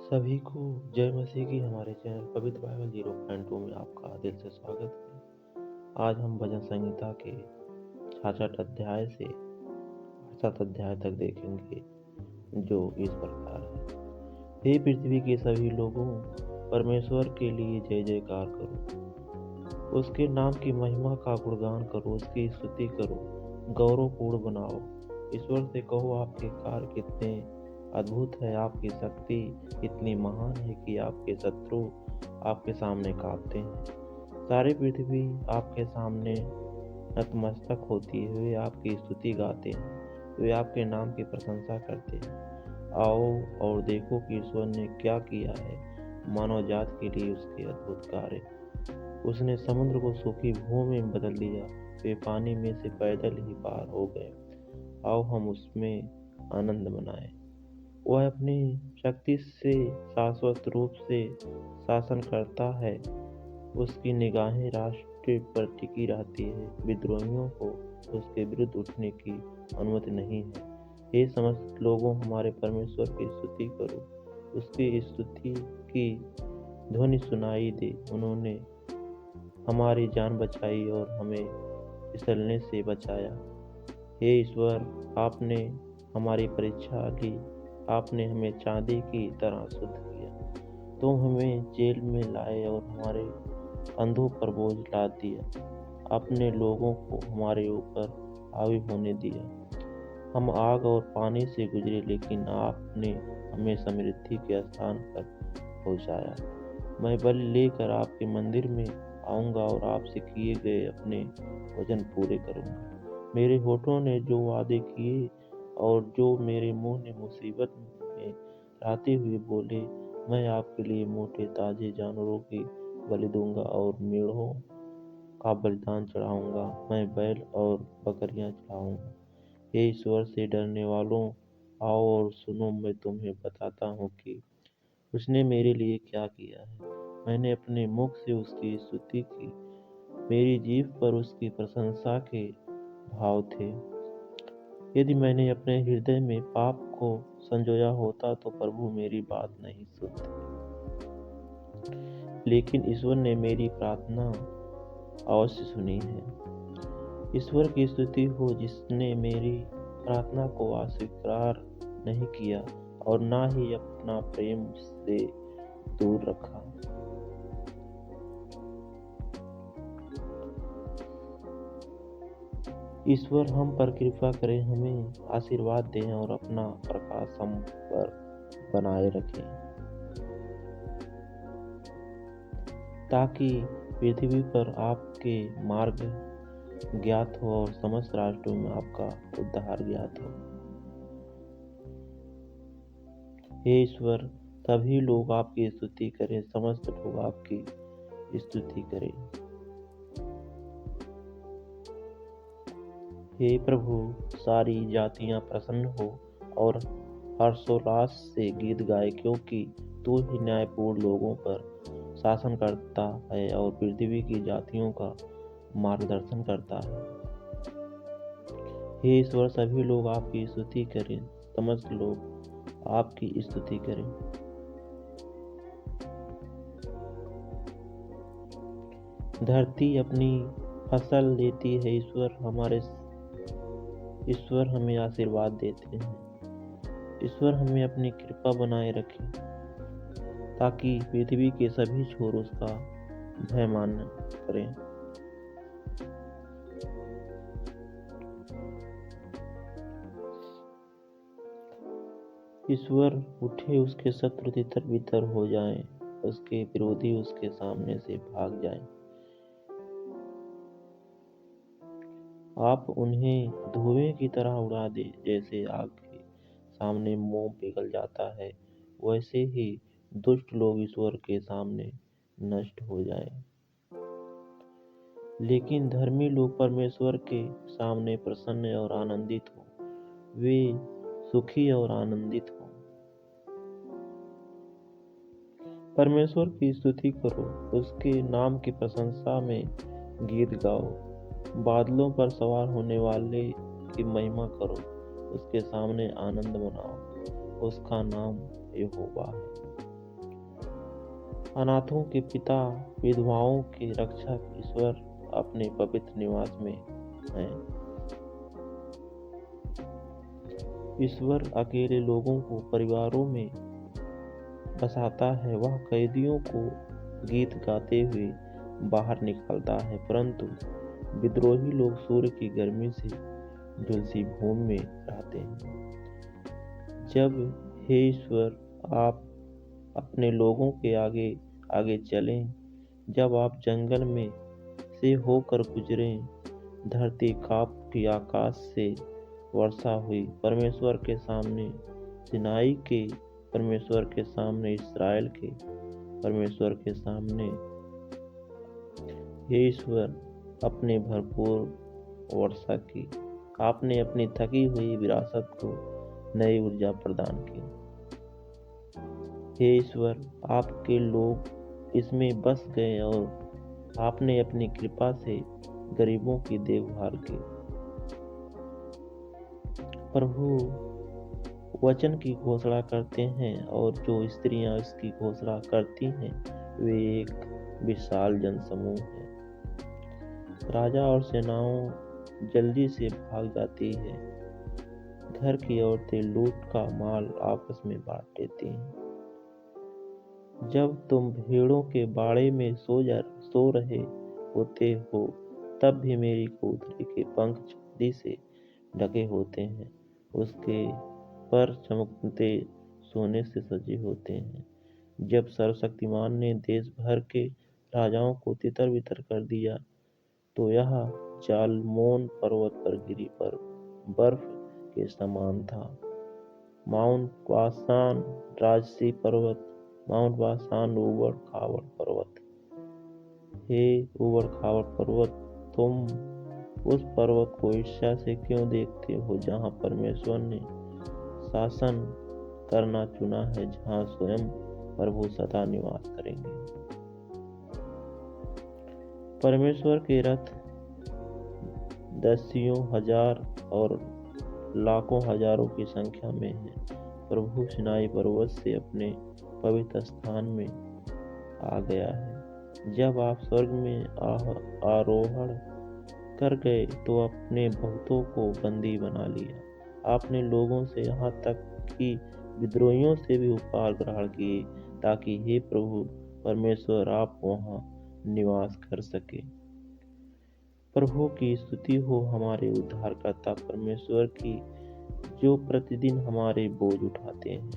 सभी को जय मसीह की हमारे चैनल पवित्र बाइबल 0.2 में आपका दिल से स्वागत है। आज हम भजन संहिता के 66 अध्याय से 7 अध्याय तक देखेंगे, जो इस प्रकार है। हे पृथ्वी के सभी लोगों, परमेश्वर के लिए जय जयकार करो, उसके नाम की महिमा का गुणगान करो, उसकी स्तुति करो, गौरवपूर्ण बनाओ। ईश्वर से कहो, आपके कार्य कितने अद्भुत है, आपकी शक्ति इतनी महान है कि आपके शत्रु आपके सामने कांपते हैं। सारी पृथ्वी आपके सामने नतमस्तक होती है। वे आपकी स्तुति गाते हैं, वे आपके नाम की प्रशंसा करते हैं। आओ और देखो कि ईश्वर ने क्या किया है, मानव जात के लिए उसके अद्भुत कार्य। उसने समुद्र को सूखी भूमि में बदल दिया, वे पानी में से पैदल ही पार हो गए। आओ हम उसमें आनंद मनाएं। वह अपनी शक्ति से शाश्वत रूप से शासन करता है। उसकी निगाहें राष्ट्र पर टिकी रहती है। विद्रोहियों को उसके विरुद्ध उठने की अनुमति नहीं है। हे समस्त लोगों, हमारे परमेश्वर की स्तुति करो, उसकी स्तुति की ध्वनि सुनाई दे। उन्होंने हमारी जान बचाई और हमें फिसलने से बचाया। हे ईश्वर, आपने हमारी परीक्षा ली, आपने हमें चांदी की तरह शुद्ध किया। तुम हमें जेल में लाए और हमारे कंधों पर बोझ लाद दिया। अपने लोगों को हमारे ऊपर हावी होने दिया। हम आग और पानी से गुजरे, लेकिन आपने हमें समृद्धि के स्थान पर पहुंचाया। मैं बलि लेकर आपके मंदिर में आऊंगा और आपसे किए गए अपने वचन पूरे करूंगा। मेरे होठों ने जो वादे किए और जो मेरे मुंह ने मुसीबत में रहते हुए बोले, मैं आपके लिए मोटे ताजे जानवरों की बलि दूंगा और मेढ़ों का बलिदान चढ़ाऊंगा। मैं बैल और बकरियां चढ़ाऊंगा। हे ईश्वर से डरने वालों, आओ और सुनो, मैं तुम्हें बताता हूँ कि उसने मेरे लिए क्या किया है। मैंने अपने मुख से उसकी स्तुति की, मेरी जीभ पर उसकी प्रशंसा के भाव थे। यदि मैंने अपने हृदय में पाप को संजोया होता तो प्रभु मेरी बात नहीं सुनते, लेकिन ईश्वर ने मेरी प्रार्थना अवश्य सुनी है। ईश्वर की स्तुति हो, जिसने मेरी प्रार्थना को अस्वीकार नहीं किया और ना ही अपना प्रेम से दूर रखा। ईश्वर हम पर कृपा करें, हमें आशीर्वाद दें और अपना प्रकाश हम पर बनाए रखें, ताकि पृथ्वी पर आपके मार्ग ज्ञात हो और समस्त राष्ट्रों में आपका उद्धार ज्ञात हो। हे ईश्वर, सभी लोग आपकी स्तुति करें, समस्त लोग आपकी स्तुति करें। हे प्रभु, सारी जातियां प्रसन्न हो और हर्षोल्लास से गीत गाए, क्योंकि तू ही न्यायपूर्ण लोगों पर शासन करता है और पृथ्वी की जातियों का मार्गदर्शन करता है। हे ईश्वर, सभी लोग आपकी स्तुति करें, समस्त लोग आपकी स्तुति करें। धरती अपनी फसल देती है, ईश्वर हमें आशीर्वाद देते हैं। ईश्वर हमें अपनी कृपा बनाए रखे, ताकि पृथ्वी के सभी छोर उसका भय मान करें। ईश्वर उठे, उसके शत्रु तितर बितर हो जाएं, उसके विरोधी उसके सामने से भाग जाएं। आप उन्हें धुएं की तरह उड़ा दे, जैसे आग के सामने मोम पिघल जाता है, वैसे ही दुष्ट लोग ईश्वर के सामने नष्ट हो जाएं। लेकिन धर्मी लोग परमेश्वर के सामने प्रसन्न और आनंदित हो, वे सुखी और आनंदित हो। परमेश्वर की स्तुति करो, उसके नाम की प्रशंसा में गीत गाओ। बादलों पर सवार होने वाले की महिमा करो, उसके सामने आनंद मनाओ, उसका नाम यहोवा है। अनाथों के पिता, विधवाओं के रक्षक ईश्वर अपने पवित्र निवास में हैं। ईश्वर अकेले लोगों को परिवारों में बसाता है। वह कैदियों को गीत गाते हुए बाहर निकालता है, परंतु विद्रोही लोग सूर्य की गर्मी से झुलसी भूमि में रहते हैं। जब हे ईश्वर आप अपने लोगों के आगे आगे चलें, जब आप जंगल में से होकर गुजरें, धरती कांप उठी, आकाश से वर्षा हुई। परमेश्वर के सामने सिनाई के परमेश्वर के सामने, इस्राएल के परमेश्वर के सामने हे ईश्वर अपने भरपूर वर्षा की। आपने अपनी थकी हुई विरासत को नई ऊर्जा प्रदान की। हे ईश्वर आपके लोग इसमें बस गए और आपने अपनी कृपा से गरीबों की देखभाल की। प्रभु वचन की घोषणा करते हैं और जो स्त्रियां इसकी घोषणा करती हैं वे एक विशाल जनसमूह है। राजा और सेनाओं जल्दी से भाग जाती है। घर की औरतें लूट का माल आपस में बांट लेती हैं। जब तुम भेड़ों के बाड़े में सो रहे होते हो, तब भी मेरी कबूतरी के पंख चांदी से ढके होते हैं। उसके पर चमकते सोने से सजे होते हैं। जब सर्वशक्तिमान ने देश भर के राजाओं को तितर बितर कर दिया, तो यह जालमोन पर्वत पर गिरी पर बर्फ के समान था। माउंट बासान राजसी पर्वत, माउंट बासान उबड़ खाबड़ पर्वत। हे उबड़ खाबड़ पर्वत, तुम उस पर्वत को ईर्ष्या से क्यों देखते हो जहाँ परमेश्वर ने शासन करना चुना है, जहाँ स्वयं प्रभु सदा निवास करेंगे। परमेश्वर के रथ दसियों हजार और लाखों हजारों की संख्या में है। प्रभु सिनाई पर्वत से अपने पवित्र स्थान में आ गया है। जब आप स्वर्ग में आरोहण कर गए तो अपने बहुतों को बंदी बना लिया। आपने लोगों से यहाँ तक कि विद्रोहियों से भी उपहार ग्रहण किए, ताकि हे प्रभु परमेश्वर आप वहाँ निवास कर सके। प्रभु की स्तुति हो हमारे उद्धारकर्ता परमेश्वर की, जो प्रतिदिन हमारे बोझ उठाते हैं।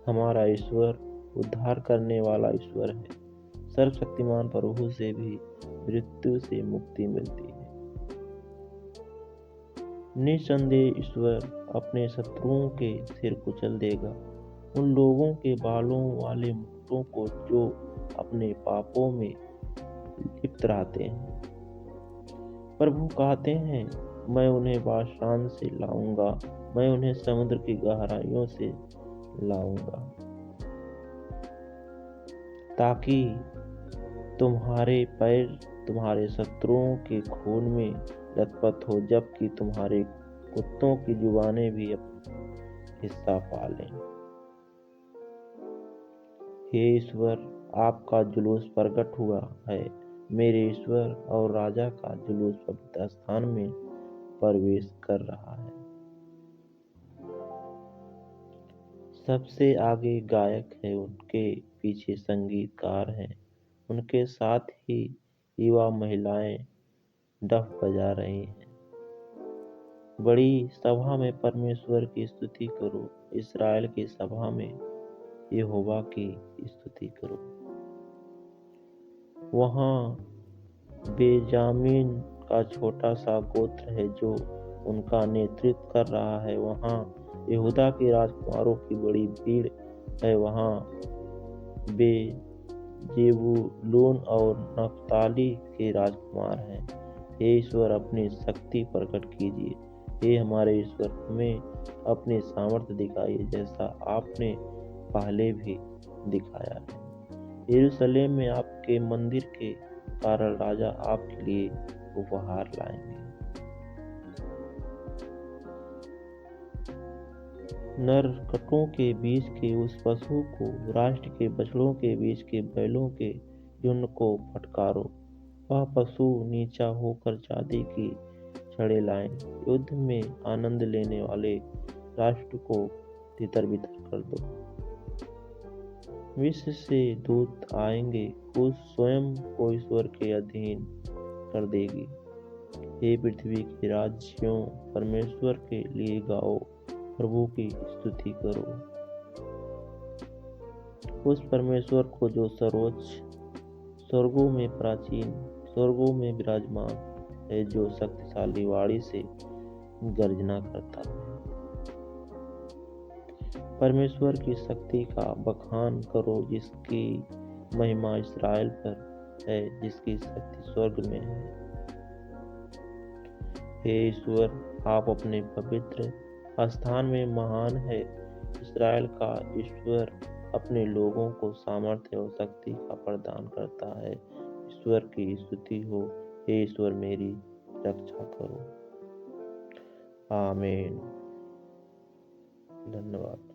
हमारा ईश्वर उद्धार करने वाला ईश्वर है। सर्वशक्तिमान प्रभु से भी मृत्यु से मुक्ति मिलती है। निसंदेह ईश्वर अपने शत्रुओं के सिर कुचल देगा, उन लोगों के बालों वाले मुकुटों को जो अपने पापों में लिप्त रहते हैं। प्रभु कहते हैं, मैं उन्हें बाशान से लाऊंगा, मैं उन्हें समुद्र की गहराइयों से लाऊंगा, ताकि तुम्हारे पैर तुम्हारे शत्रुओं के खून में लथपथ हो, जबकि तुम्हारे कुत्तों की जुबानें भी हिस्सा पा लें। हे ईश्वर आपका जुलूस प्रकट हुआ है। मेरे ईश्वर और राजा का जुलूस पवित्र स्थान में प्रवेश कर रहा है। सबसे आगे गायक है, उनके पीछे संगीतकार हैं, उनके साथ ही युवा महिलाएं डफ बजा रही हैं। बड़ी सभा में परमेश्वर की स्तुति करो, इस्राएल की सभा में यहोवा की स्तुति करो। वहाँ बेंजामिन का छोटा सा गोत्र है जो उनका नेतृत्व कर रहा है। वहाँ यहूदा के राजकुमारों की बड़ी भीड़ है। वहाँ जेबूलून और नप्ताली के राजकुमार हैं। हे ईश्वर अपनी शक्ति प्रकट कीजिए। हे हमारे ईश्वर हमें अपनी सामर्थ्य दिखाइए, जैसा आपने पहले भी दिखाया है। यरूशलेम में आपके मंदिर के कारण राजा आपके लिए उपहार लाएंगे। नरकटों के बीच के उस पशु को, राष्ट्र के बछड़ों के बीच के बैलों के झुंड को फटकारो। वह पशु नीचा होकर चांदी की छड़ें लाएं। युद्ध में आनंद लेने वाले राष्ट्र को तितर-बितर कर दो। विश्व से दूत आएंगे, कुछ स्वयं को ईश्वर के अधीन कर देगी। हे पृथ्वी के राज्यों, परमेश्वर के लिए गाओ, प्रभु की स्तुति करो। उस परमेश्वर को जो सर्वोच्च, स्वर्गों में प्राचीन, स्वर्गों में विराजमान है, जो शक्तिशाली वाणी से गर्जना करता है। परमेश्वर की शक्ति का बखान करो, जिसकी महिमा इस्राएल पर है, जिसकी शक्ति स्वर्ग में है। हे ईश्वर, आप अपने पवित्र स्थान में महान है। इस्राएल का ईश्वर अपने लोगों को सामर्थ्य और शक्ति का प्रदान करता है। ईश्वर की स्तुति हो। हे ईश्वर, मेरी रक्षा करो। आमीन। धन्यवाद।